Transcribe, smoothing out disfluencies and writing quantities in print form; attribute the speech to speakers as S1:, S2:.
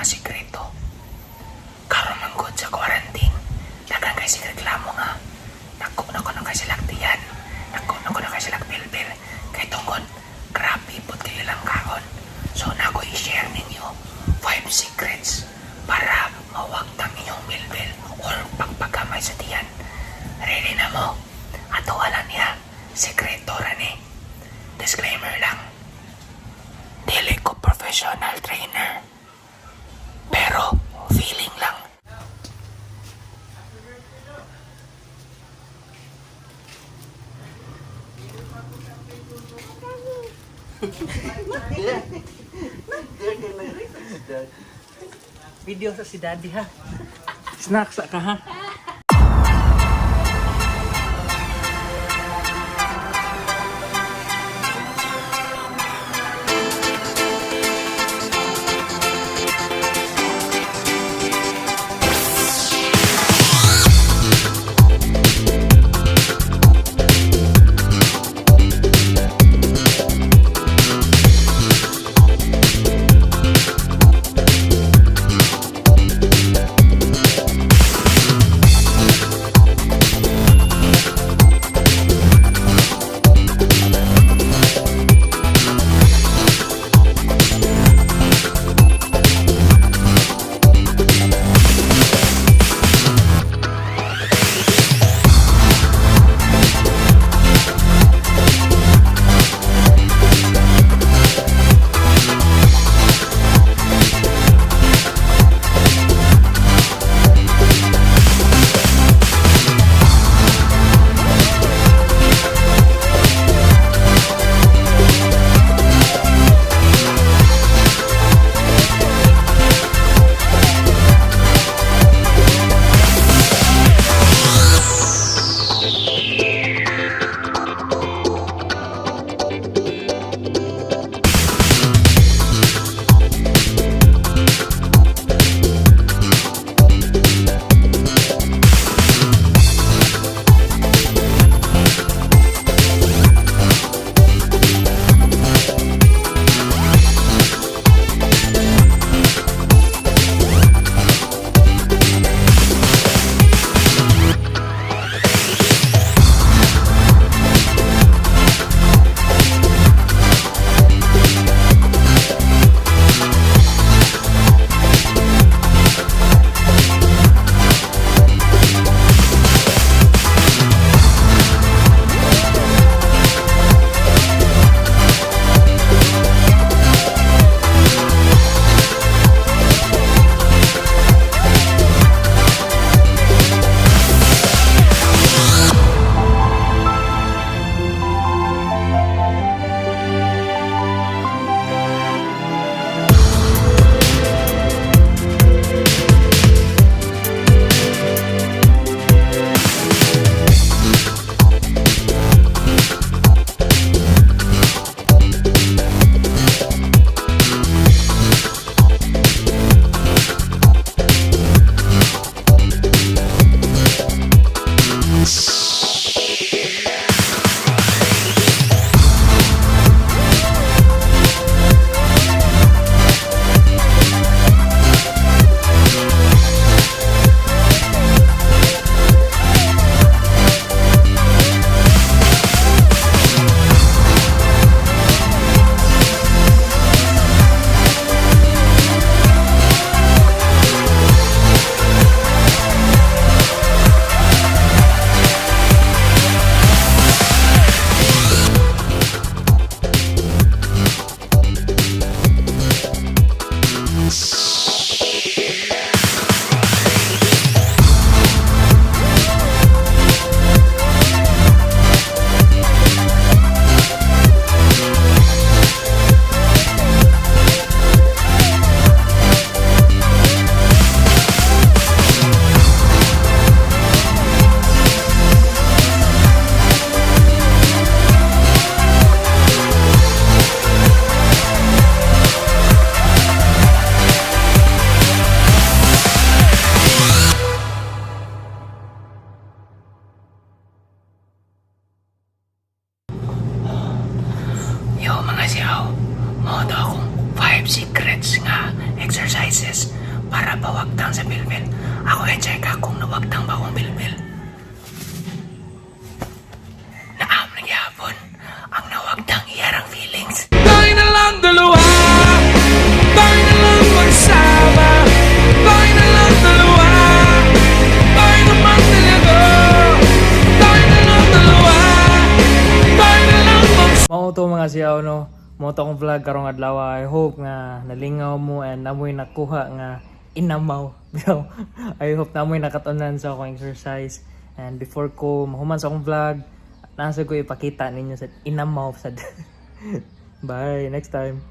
S1: mga sikreto. Karon man gud sa quarantine, dagan kay sig reklamo nga. Nako na kay silak tiyan. Nako na kay silak bilbil. Kay tungkol, grabe pud kayo lang kaon. So nako i-share ninyo 5 secrets para mawagtang inyong bilbil or pagpagamay sa tiyan. Ready na mo? Ato alam niya, sekreto rani. Disclaimer lang. Dili ko professional trainer. Pero feeling lang.
S2: Video sa si Daddy ha. Snacks ka ha.
S1: exercises para bawagtang sa bilbil. Ako i-check kung nawagtang ba akong bilbil. Naam nagyapon ang nawagtang iyarang feelings. Tayo na lang dalawa, tayo na lang magsama, tayo na lang dalawa, tayo naman talaga, tayo na lang dalawa, tayo na lang magsama.
S2: Mao to mga siyaw no. Mao to akong vlog karong adlaw. I hope nga nalingaw mo and namoy nakuha nga inamaw. I hope namoy nakatunan sa akong exercise. And before ko mahuman sa akong vlog, nasa ko ipakita ninyo sa inamaw sad. Bye, next time.